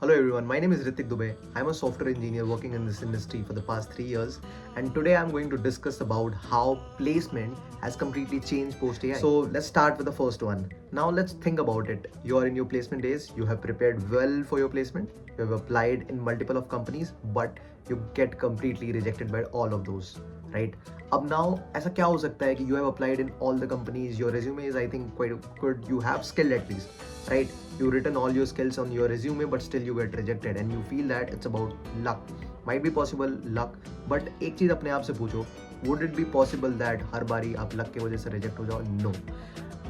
Hello everyone, my name is Ritik Dubey. I'm a software engineer working in this industry for the past 3 years, and today I'm going to discuss about how placement has completely changed post AI. So let's start with the first one. Now let's think about it. You are in your placement days, you have prepared well for your placement, you have applied in multiple of companies, but you get completely rejected by all of those, right? अब now ऐसा क्या हो सकता है कि you have applied in all the companies, your resume is I think quite good, you have skill at least, right? You written all your skills on your resume but still you get rejected and you feel that it's about luck. Might be possible luck, but एक चीज अपने आप से पूछो, would it be possible that हर बारी आप luck की वजह से reject हो जाओ? No.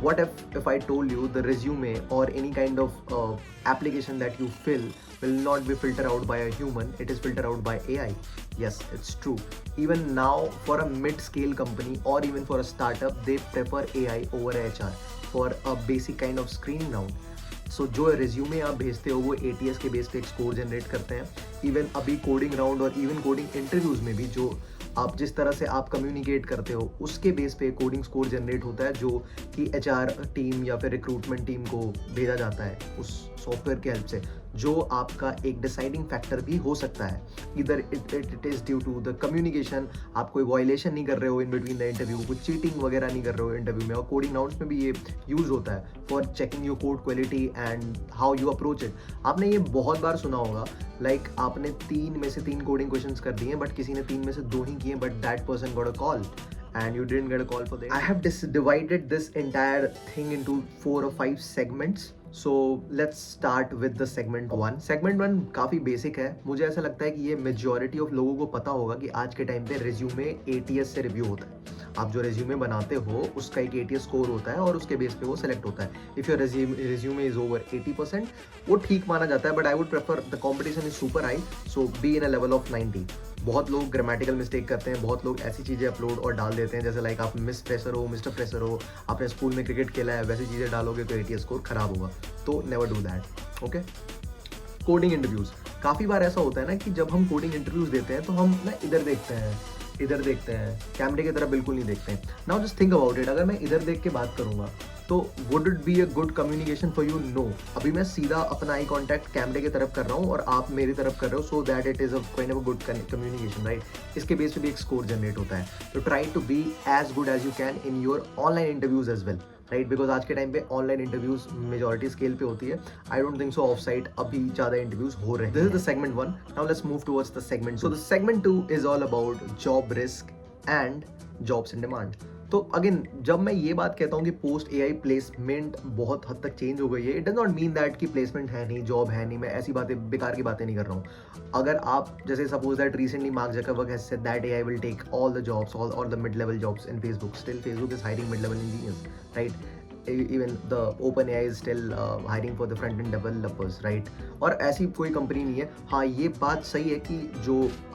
What if I told you the resume or any kind of application that you fill will not be filtered out by a human, it is filtered out by AI? Yes, it's true. Even now for a mid-scale company or even for a startup, they prefer AI over HR for a basic kind of screening round. सो जो resume आप भेजते हो वो ATS के base पे एक score generate करते हैं. इवन अभी कोडिंग राउंड और इवन कोडिंग इंटरव्यूज में भी जो आप जिस तरह से आप कम्युनिकेट करते हो उसके बेस पे कोडिंग स्कोर जनरेट होता है जो कि HR टीम या फिर रिक्रूटमेंट टीम को भेजा जाता है उस सॉफ्टवेयर की हेल्प से, जो आपका एक डिसाइडिंग फैक्टर भी हो सकता है. इधर it is due to the communication, आप कोई वायलेशन नहीं कर रहे हो इन बिटवीन द इंटरव्यू, कुछ चीटिंग वगैरह नहीं कर रहे हो इंटरव्यू में. और कोडिंग राउंड्स में भी ये यूज़ होता है for checking your code quality and how you approach it. आपने ये बहुत बार सुना होगा, लाइक आपने 3 में से 3 कोडिंग क्वेश्चंस कर दिए बट किसी ने 3 में से 2 ही किए, but that person got a call and you didn't get a call for that. I have divided this entire thing into 4 or 5 segments. So let's start with the segment 1. Segment 1 काफ़ी basic है. मुझे ऐसा लगता है कि ये majority of लोगों को पता होगा कि आज के टाइम पे रेज्यूमे ATS से रिव्यू होता है. आप जो रेज्यूमे बनाते हो उसका एक ATS स्कोर होता है और उसके बेस पे वो सेलेक्ट होता है. If your resume is over 80% वो ठीक माना जाता है, but I would prefer the competition is super high, so be in a level of 90. बहुत लोग ग्रामेटिकल मिस्टेक करते हैं, बहुत लोग ऐसी चीज़ें अपलोड और डाल देते हैं जैसे लाइक आप मिस फ्रेशर हो, मिस्टर फ्रेशर हो, आपने स्कूल में क्रिकेट खेला है, वैसी चीज़ें डालोगे तो ATS स्कोर खराब होगा. तो never do that. Okay. Coding interviews काफ़ी बार ऐसा होता है ना कि जब हम कोडिंग इंटरव्यूज़ देते हैं तो हम ना इधर देखते हैं, कैमरे की तरफ बिल्कुल नहीं देखते हैं. Now just think about it, अगर मैं इधर देख के बात करूँगा तो would it be a good communication for you? No. अभी मैं सीधा अपना आई कॉन्टैक्ट कैमरे की तरफ कर रहा हूँ और आप मेरी तरफ कर रहे हो, so that it is a kind of good communication, right? इसके बेस पे भी एक स्कोर जनरेट होता है. तो try to be as good as you can in your online interviews as well, right? Because आज के टाइम पे ऑनलाइन इंटरव्यूज मेजॉरिटी स्केल पे होती है. I don't think so of site अभी ज़्यादा इंटरव्यूज हो रहे हैं. This is the segment 1. Now let's move towards the segment 2. So the segment 2 is all about job risk and jobs in demand. तो again जब मैं ये बात कहता हूँ कि पोस्ट AI प्लेसमेंट बहुत हद तक चेंज हो गई है, it does not mean that कि प्लेसमेंट है नहीं, जॉब है नहीं. मैं ऐसी बातें, बेकार की बातें नहीं कर रहा हूँ. अगर आप जैसे suppose that recently Mark Zuckerberg has said that AI will take all the jobs, all the mid level jobs in Facebook. Still Facebook is hiring mid level engineers, right? even the OpenAI is still hiring for the front end developers, right? और ऐसी कोई company नहीं है. हाँ, ये बात सही है कि जो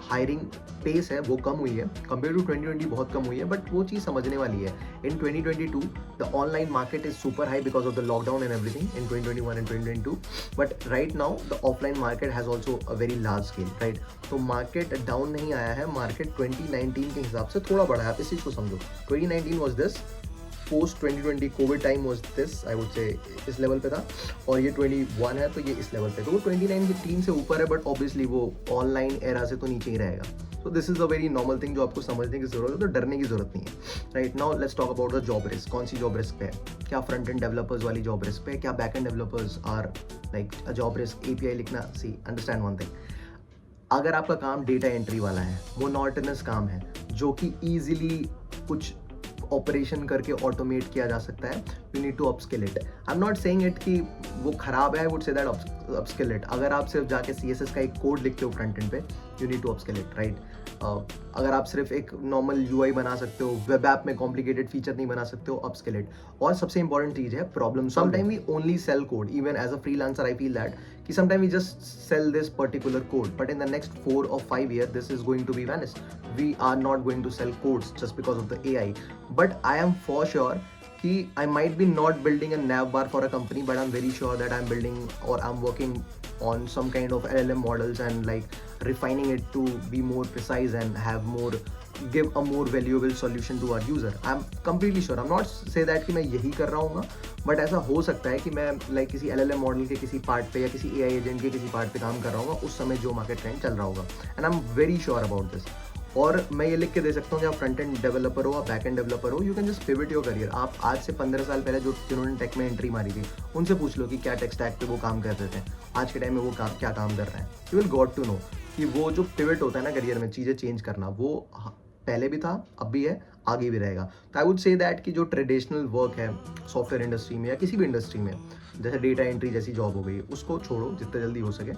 हायरिंग पेस है वो कम हुई है कंपेयर टू 2020, बहुत कम हुई है, बट वो चीज़ समझने वाली है. इन 2022 the online market is super high because of the lockdown and everything in 2021 and 2022, but right now the offline market has also a very large scale, right? तो मार्केट डाउन नहीं आया है, मार्केट 2019 के हिसाब से थोड़ा बढ़ा है. आप इस चीज़ को समझो. 2019 was this, post 2020 Covid time was this, I would से इस लेवल पे था, और ये 21 है तो ये इस लेवल पे. तो वो 2019 से ऊपर है, बट ऑब्वियसली वो ऑनलाइन एरा से तो नीचे ही रहेगा. So this is a very normal thing जो आपको समझने की जरूरत है, तो डरने की जरूरत नहीं है, right? Now let's talk about the job risk. कौन सी जॉब रिस्क पे है? क्या फ्रंट एंड डेवलपर्स वाली जॉब रिस्क पे है? क्या back end developers are like a job risk? API लिखना, सी अंडरस्टैंड वन थिंग, अगर आपका काम डेटा एंट्री वाला है, मोनोटोनस काम है जो कि ईजिली कुछ ऑपरेशन करके ऑटोमेट किया जा सकता है, you need to upskill it. I am not saying it कि वो खराब है, I would say that upskill it. अगर आप सिर्फ जाके CSS का एक कोड लिखते हो फ्रंट एंड पे, you need to upskill it, right? अगर आप सिर्फ एक नॉर्मल UI बना सकते हो, वेब ऐप में कॉम्प्लिकेटेड फीचर नहीं बना सकते हो, अपस्किल इट. और सबसे इंपॉर्टेंट चीज़ है problem. Sometime we only sell code, even as a freelancer I feel that कि sometime we just sell this particular code, but in the next 4 or 5 years this is going to be vanished. We are not going to sell codes just because of the AI. But I am for sure कि I might be not building a nav bar for a company, but I'm very sure that I'm building or I'm working on some kind of LLM models and like refining it to be more precise and give a more valuable solution to our user. I'm completely sure. I'm not say that कि मैं यही कर रहा हूँ, but ऐसा हो सकता है कि मैं लाइक किसी LLM मॉडल के किसी पार्ट पे या किसी AI एजेंट के किसी पार्ट पे काम कर रहा हूँ उस समय जो मार्केट ट्रेंड चल रहा होगा, and I am very sure about this. और मैं ये लिख के दे सकता हूँ कि आप फ्रंट एंड डेवलपर हो, आप बैक एंड डेवलपर हो, you can just pivot your career. आप आज से 15 साल पहले जिन्होंने टेक में एंट्री मारी थी उनसे पूछ लो कि क्या टेक स्टैक पे वो काम करते थे, आज के टाइम में वो क्या काम कर रहे हैं। You will got to know कि वो जो पिवट होता है ना करियर में, चीज़ें चेंज करना, वो पहले भी था, अब भी है, आगे भी रहेगा। तो आई वुड से दैट कि जो ट्रेडिशनल वर्क है सॉफ्टवेयर इंडस्ट्री में या किसी भी इंडस्ट्री में, जैसे डेटा एंट्री जैसी जॉब हो गई, उसको छोड़ो जितना जल्दी हो सके,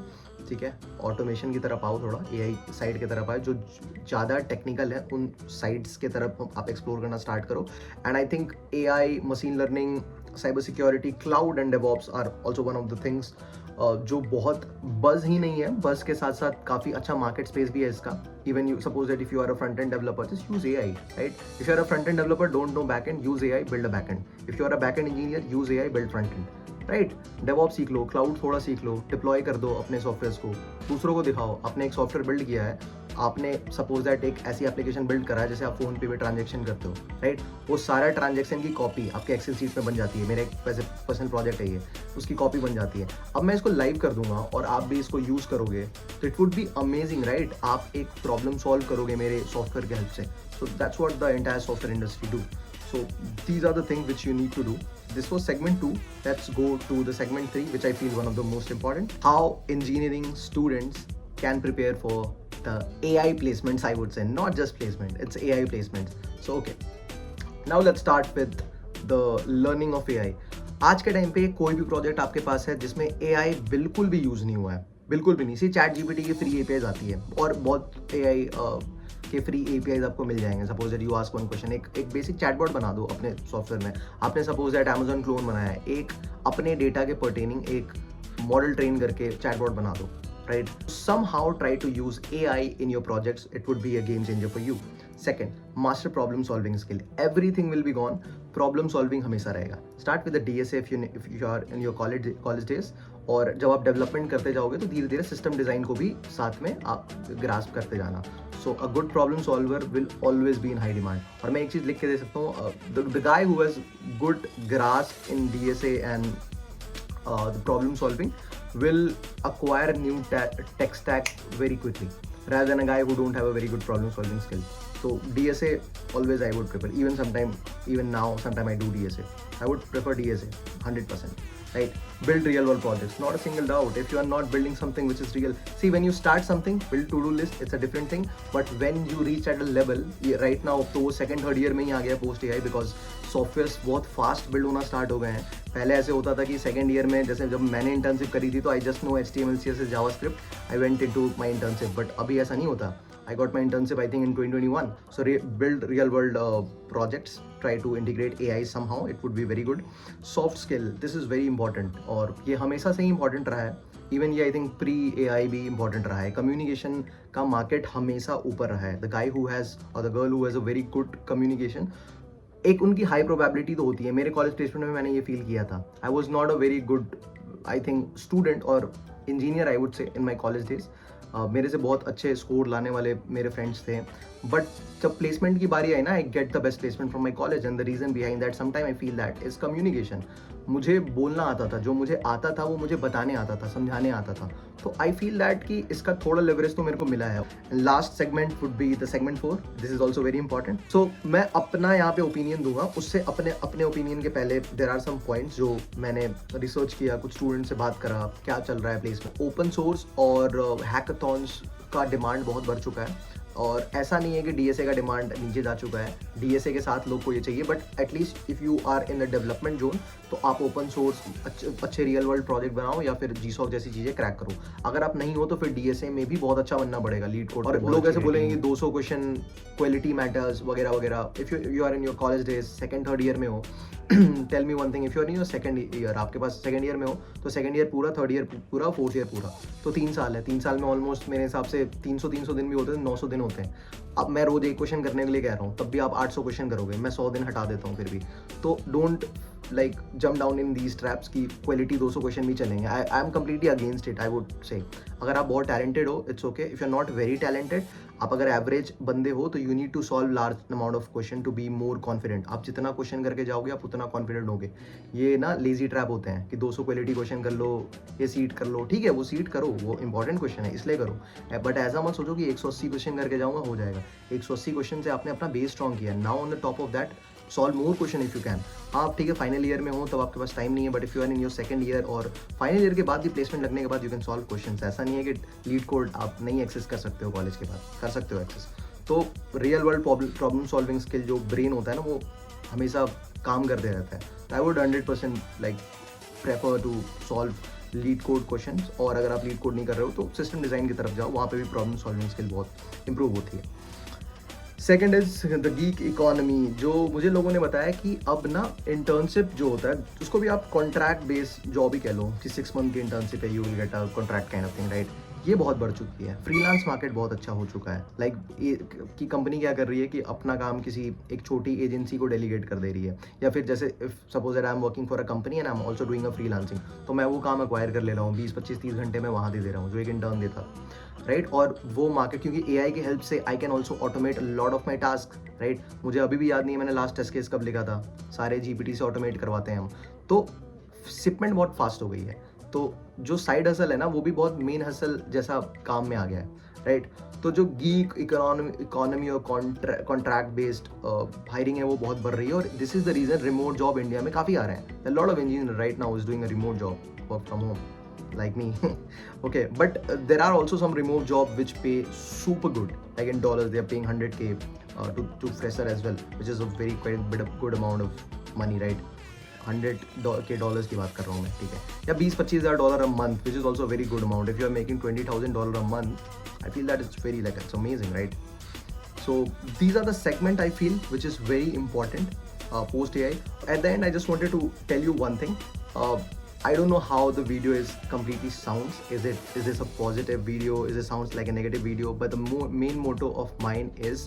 ठीक है। ऑटोमेशन की तरफ आओ, थोड़ा AI साइड की तरफ आओ, जो ज़्यादा टेक्निकल है उन साइड्स के तरफ आप एक्सप्लोर करना स्टार्ट करो। And I think AI, machine learning, cyber security, cloud and DevOps are also one of the things जो बहुत बज़ ही नहीं है, बज़ के साथ साथ काफ़ी अच्छा मार्केट स्पेस भी है इसका। Even you suppose that if you are a front end developer, just use AI, right? If you are a front end developer, don't know back end, use AI, build a back end. If you are a back end engineer, use AI, build front end, right? DevOps सीख लो, cloud थोड़ा सीख लो, deploy कर दो अपने software को, दूसरों को दिखाओ। आपने एक सॉफ्टवेयर बिल्ड किया है, आपने सपोज दैट एक ऐसी एप्लीकेशन बिल्ड करा है जैसे आप फोन पे भी ट्रांजेक्शन करते हो, राइट? वो सारा ट्रांजेक्शन की कॉपी आपके एक्सेल शीट में बन जाती है। मेरा एक पर्सनल प्रोजेक्ट है ये, उसकी कॉपी बन जाती है। अब मैं इसको लाइव कर दूंगा और आप भी इसको यूज करोगे तो it would be amazing, right? आप एक प्रॉब्लम सॉल्व करोगे मेरे सॉफ्टवेयर की हेल्प से। So that's what the entire software industry do. So these are the things which you need to do. This was segment 2. Let's go to the segment 3, which I feel one of the most important. How engineering students can prepare for the AI placements, I would say. Not just placement, it's AI placements. So okay. Now let's start with the learning of AI. आज के time पे कोई भी project आपके पास है जिसमें AI बिल्कुल भी यूज नहीं हुआ है, बिल्कुल भी नहीं। सी ChatGPT की फ्री APIs आती है और बहुत AI के फ्री APIs आपको मिल जाएंगे। Suppose that you ask one question, एक बेसिक चैटबॉट बना दो अपने सॉफ्टवेयर में। आपने सपोज दैट Amazon क्लोन बनाया है, एक अपने डेटा के पर्टेनिंग एक मॉडल ट्रेन करके चैटबॉट बना दो, right? Somehow try to use AI in your projects. It would be a game changer for you. Second, master problem solving skill. Everything will be gone. Problem solving हमेशा रहेगा. Start with the DSA if you are in your college days. और जब आप development करते जाओगे तो धीरे धीरे सिस्टम डिजाइन को भी साथ में आप ग्रास्प करते जाना. So a good problem solver will always be in high demand. और मैं एक चीज लिख के दे सकता हूँ, the guy who has good grasp in DSA and the problem solving will acquire new tech stack very quickly rather than a guy who don't have a very good problem solving skill. So DSA always I would prefer. Even now sometime I do DSA. I would prefer DSA 100%. Right? Build real world projects. Not a single doubt. If you are not building something which is real, see, when you start something, build to-do list, it's a different thing. But when you reach at a level, right now तो वो second third year में ही आ गया post AI, because software बहुत fast build होना start हो गए हैं. पहले ऐसे होता था कि सेकंड ईयर में, जैसे जब मैंने इंटर्नशिप करी थी तो I just know HTML CSS JavaScript, I went into my internship. But अभी ऐसा नहीं होता. I got my internship I think in 2021. So build real world projects, try to integrate AI somehow, it would be very good. Soft skill, this is very important और ये हमेशा से ही important रहा है. इवन ये आई थिंक प्री AI भी important रहा है. कम्युनिकेशन का मार्केट हमेशा ऊपर रहा है. द गाय हु हैज़ और the girl who has a very good communication, एक उनकी हाई प्रोबेबिलिटी तो होती है. मेरे कॉलेज प्लेसमेंट में मैंने ये फील किया था. I was not a very good I think student और engineer I would say in my college days. मेरे से बहुत अच्छे स्कोर लाने वाले मेरे फ्रेंड्स थे. बट जब प्लेसमेंट की बारी आई ना, I get the best placement from my college, and the reason behind that sometime I feel that is communication. मुझे बोलना आता था, जो मुझे आता था वो मुझे बताने आता था, समझाने आता था. तो आई फील दैट कि इसका थोड़ा लेवरेज तो मेरे को मिला है. Last segment would be the segment 4. This is also very important. So मैं अपना यहाँ पे ओपिनियन दूंगा. उससे अपने ओपिनियन के पहले देर आर सम पॉइंट्स जो मैंने रिसर्च किया, कुछ स्टूडेंट से बात करा, क्या चल रहा है प्लेसमेंट. ओपन सोर्स और हैकाथॉन्स का डिमांड बहुत बढ़ चुका है. और ऐसा नहीं है कि DSA का डिमांड नीचे जा चुका है. DSA के साथ लोग को ये चाहिए, but at least if you are in the development zone तो आप ओपन सोर्स अच्छे रियल वर्ल्ड प्रोजेक्ट बनाओ या फिर GSOC जैसी चीज़ें क्रैक करो. अगर आप नहीं हो तो फिर DSA में भी बहुत अच्छा बनना पड़ेगा, लीड कोड. और लोग ऐसे बोलेंगे कि 200 क्वेश्चन, क्वालिटी मैटर्स वगैरह वगैरह. If you are in your college days, second third year में हो, tell me one thing, if you are in your second year, आपके पास सेकंड ईयर में हो तो सेकंड ईयर पूरा, थर्ड ईयर पूरा, फोर्थ ईयर पूरा, तो 3 साल है. 3 साल में ऑलमोस्ट मेरे हिसाब से 300 दिन भी होते हैं, 900 दिन होते हैं. अब मैं रोज एक क्वेश्चन करने के लिए कह रहा हूँ, तब भी आप 800 क्वेश्चन करोगे. मैं 100 दिन हटा देता हूँ फिर भी. तो don't like jump down in these traps कि क्वालिटी 200 क्वेश्चन भी चलेंगे. I am completely against it. I would say अगर आप बहुत टैलेंटेड हो it's okay. If you are not very talented, आप अगर एवरेज बंदे हो तो you need to solve large amount of question to be more confident. आप जितना क्वेश्चन करके जाओगे आप उतना कॉन्फिडेंट होगे. ये ना लेजी ट्रैप होते हैं कि 200 क्वालिटी क्वेश्चन कर लो, ये सीट कर लो. ठीक है, वो सीट करो, वो इंपॉर्टेंट क्वेश्चन है इसलिए करो, बट ऐसा मत सोचो कि 180 क्वेश्चन करके जाऊंगा हो जाएगा. 180 क्वेश्चन से आपने अपना बेस स्ट्रॉन्ग किया. Now on the top of that solve more question if you can. हाँ ठीक है, फाइनल ईयर में हो तब आपके पास टाइम नहीं है, but if you are in your second year और फाइनल ईयर के बाद भी प्लेसमेंट लगने के बाद यू कैन सॉल्व क्वेश्चन. ऐसा नहीं है कि लीड कोड आप नहीं एक्सेस कर सकते हो कॉलेज के बाद, कर सकते हो एक्सेस. तो real world problem solving skill जो ब्रेन होता है ना, वो हमेशा काम करते रहता है. I would 100% like prefer to solve LeetCode question. और अगर आप लीड कोड नहीं कर रहे हो तो सिस्टम डिज़ाइन की तरफ जाओ, वहाँ पे भी प्रॉब्लम सॉल्विंग स्किल बहुत इंप्रूव होती है. Second is the geek economy. जो मुझे लोगों ने बताया कि अब ना इंटर्नशिप जो होता है उसको भी आप कॉन्ट्रैक्ट बेस्ड जॉब ही कह लो कि 6 मंथ की इंटर्नशिप है, you will get a contract kind of thing, right. ये बहुत बढ़ चुकी है. फ्रीलांस मार्केट बहुत अच्छा हो चुका है. लाइक कि कंपनी क्या कर रही है कि अपना काम किसी एक छोटी एजेंसी को डेलीगेट कर दे रही है, या फिर जैसे if suppose that I am working for a company and I am also doing a freelancing, तो मैं वो काम एक्वायर कर ले रहा हूँ, 20-25-30 घंटे में वहाँ दे दे रहा हूँ जो एक इंटर्न देता, राइट. और वो मार्केट क्योंकि AI की हेल्प से I can also automate lot of my task, right. मुझे अभी भी याद नहीं है मैंने लास्ट टेस्ट केस कब लिखा था. सारे GPT से ऑटोमेट करवाते हैं हम. तो शिपमेंट बहुत फास्ट हो गई है. तो जो साइड हसल है ना, वो भी बहुत मेन हसल जैसा काम में आ गया है, राइट. तो जो गीक इकोनॉमी और कॉन्ट्रैक्ट बेस्ड हायरिंग है वो बहुत बढ़ रही है. और this is the reason remote job India में काफ़ी आ रहे हैं. Lot of engineer right now is doing a remote job, work from home, like me. Okay, but there are also some remote job which pay super good, like in dollars they are paying 100k to fresher as well, which is a very quite bit of good amount of money, right. 100k dollars की बात कर रहा हूँ मैं, ठीक है, या 20-25 हज़ार dollar a month, which is also a very good amount. If you are making $20,000 a month, I feel that it's very like it's amazing, right. So these are the segment I feel which is very important post AI. At the end I just wanted to tell you one thing. I don't know how the video is completely sounds. Is this a positive video? Is it sounds like a negative video? But the main motto of mine is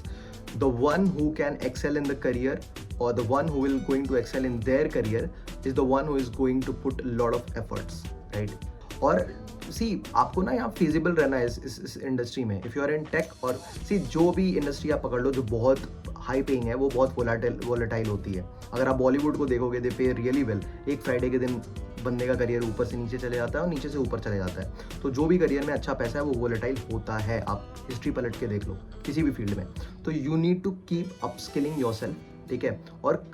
the one who can excel in the career, or the one who will going to excel in their career, is the one who is going to put a lot of efforts, right? और सी आपको ना यहाँ feasible रहना है इस industry में. If you are in tech, और सी जो भी इंडस्ट्री आप पकड़ लो जो बहुत हाई पेइंग है वो बहुत वोलेटाइल होती है. अगर आप बॉलीवुड को देखोगे दे पे रियली वेल. एक फ्राइडे के दिन बंदे का करियर ऊपर से नीचे चले जाता है और नीचे से ऊपर चले जाता है. तो जो भी करियर में अच्छा पैसा है वो वोलेटाइल होता है. आप हिस्ट्री पलट के देख लो किसी भी फील्ड में. तो you need to keep upskilling yourself, ठीक है. और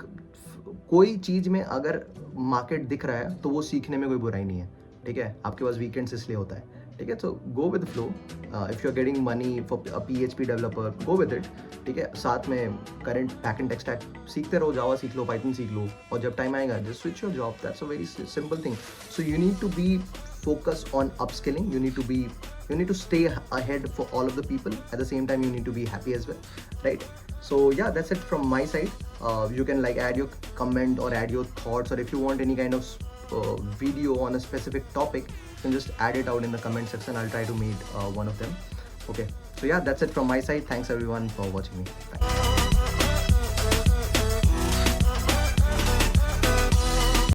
कोई चीज़ में अगर मार्केट दिख रहा है तो वो सीखने में कोई बुराई नहीं है, ठीक है. आपके पास वीकेंड्स इसलिए होता है, ठीक है. तो go with flow. If you are getting money for PHP developer, go with it, ठीक है. साथ में करंट बैकएंड टेक स्टैक सीखते रहो, जावा सीख लो, पाइथन सीख लो, और जब टाइम आएगा just switch your job. That's a very simple thing. So you need to be focus on upskilling. You need to stay ahead for all of the people. At the same time you need to be happy as well, right. So yeah, that's it from my side. You can like add your comment or add your thoughts, or if you want any kind of video on a specific topic, you can just add it out in the comment section. I'll try to make one of them. Okay, so yeah, that's it from my side. Thanks everyone for watching me. Bye.